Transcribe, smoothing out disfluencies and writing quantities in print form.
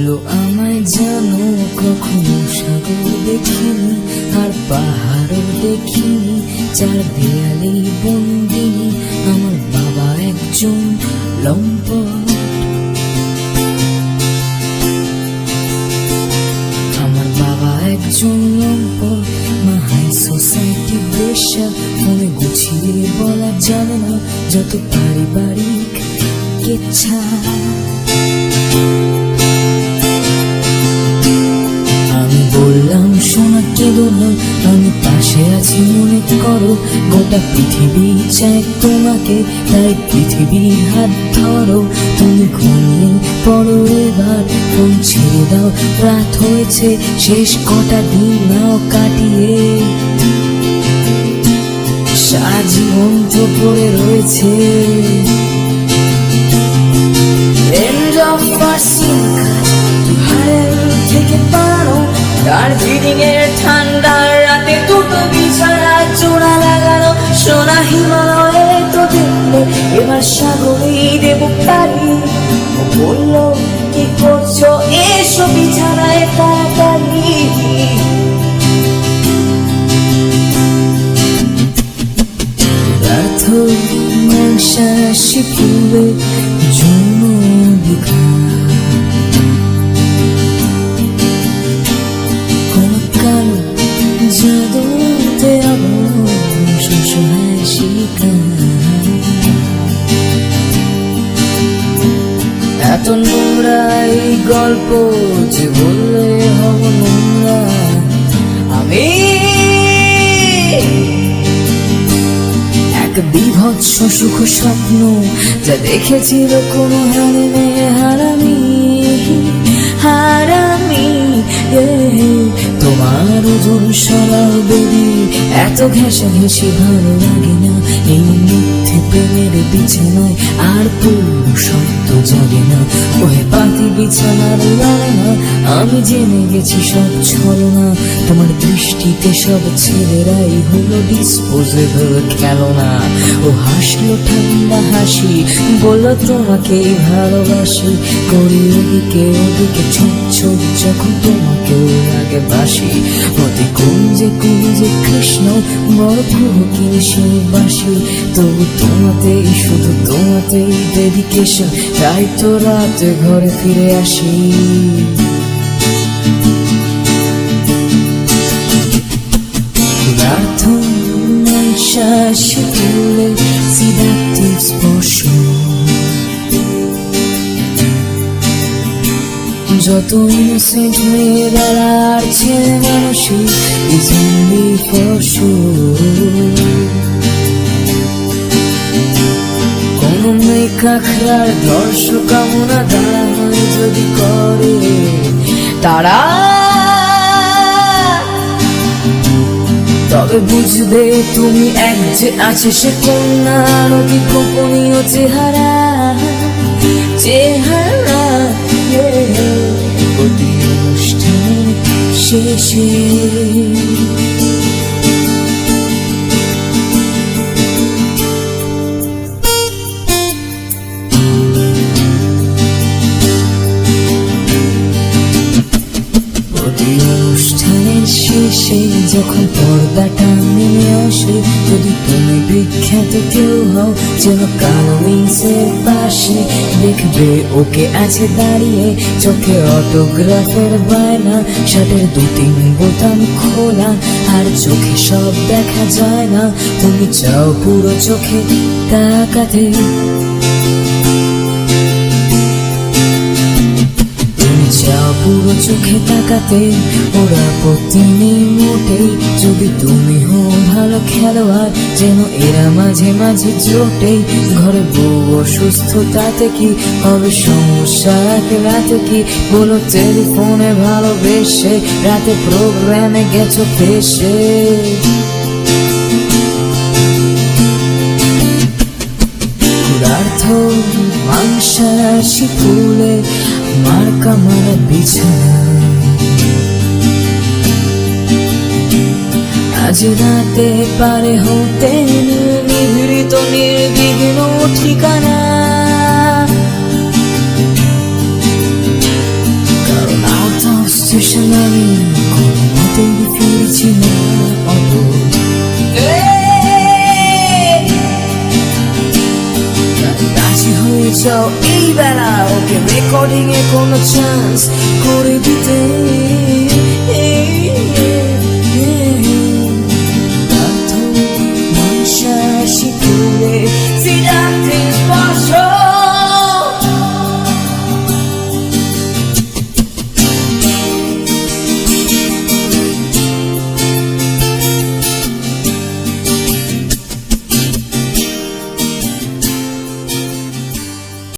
বললো আমায় জানো কখনো সাগর দেখিনি আর পাহাড়ও দেখিনি, চার দেয়ালেই বন্দিনী আমার বাবা একজন লম্পট। আমার বাবা একজন লম্পট, মা হাই সোসাইটি বেশ্যা, মনে গুছিয়ে বলা যাবে না যত পারিবারিক কেচ্ছা। আমি বললাম শোনা কেঁদো না, আমি পাশে আছি মনে করো, গোটা পৃথিবী চায় তোমাকে, তাই পৃথিবীর হাত ধরো। তুমি ঘুমিয়ে পড়ো এবার, ফোন ছেড়ে দাও, রাত হয়েছে, শেষ কটা দিন নাও কাটিয়ে। সারা জীবন তো পড়ে রয়েছে থেকে পারো, দার্জিলিং এর ঠান্ডার রাতে দুটো বিছানা জোড়া লাগানো, সোনা হিমালয়ে তো দেখলে এবার সাগরেই দেবো পারি। বললো কি করছো এসো বিছানায় তাড়াতাড়ি। মাংসাশি ফুলে জন্য দিঘা, কোন কালো জাদুতে শিকা। এত নোংরা এই গল্প যে বললে হব নোংরা। আমি এক বিভৎস সুখ স্বপ্ন যা দেখেছিল কোনো হারে মেয়ে হারামি হারামি। তোমার ওজন সরাও বেবি, এত ঘেঁষা ঘেঁষি ভালো লাগে না। এই মিথ্যে প্রেমের বিছানায় আর পূর্ণ সত্য জাগে না। ওহে পাতি বিছানার লানা, আমি জেনে গেছি সব ছলনা। তোমার দৃষ্টিতে সব ছেলেরাই হলো ডিসপোজেবল খেলনা। ও হাসলো ঠান্ডা হাসি, বললো তোমাকেই ভালোবাসি। করি ওদিকে ওদিকে ছোট ছোট যখন তোমাকে লাগে বাসি। অতি কুঞ্জে কুঞ্জে কৃষ্ণ বড় ভুকিনি সেই বাসি। তবু তোমাতেই শুধু তোমাতেই ডেডিকেশন, তাই তো রাতে ঘরে ফিরে আসি। শ্বাসে তুলে সিদাক্টিভ স্পর্শ, যত ইনোসেন্ট মেয়েরা আর ছেলে মানুষই is only for sure। কোনো মেয়ে কাঁকড়ার দর্শক কামনা দ্বারা হয় যদি করে তারা, তবে বুঝবে তুমি এক যে আছে সে কন্যা অতি গোপনীয় চেহারা চেহারা। প্রতি অনুষ্ঠানের শেষে শেষে যখন পর্দাটা নেমে আসে, যদি তুমি বিখ্যাত কেউ হও যেন কালো মিসের পাশে, দেখবে ওকে আছে দাঁড়িয়ে চোখে অটোগ্রাফের বায়না। শার্টের দু তিন বোতাম খোলা আর চোখে সব দেখা যায় না। তুমি চাও পুরো চোখে তাকাতে, পুরো চোখে তাকাতে, ওরা আপত্তি নেই মোটেই। যদি তুমি হও ভালো খেলোয়াড় যেন এরা মাঝে মাঝে জোটেই। ঘরে বউ অসুস্থ তাতে কি হবে সমস্যা, রাতে কি বলো টেলিফোনে ভালোবেসে, রাতে প্রোগ্রামে গেছো ফেসে। ক্ষুধার্থ মাংসাশি ফুলে মার্কা মারা বিছানা, আজ রাতে পারে হতে নিভৃত নির্বিঘ্ন ঠিকানা। চাও এই বেলা ওকে রেকর্ডিং এ কোনো চান্স করে দিতে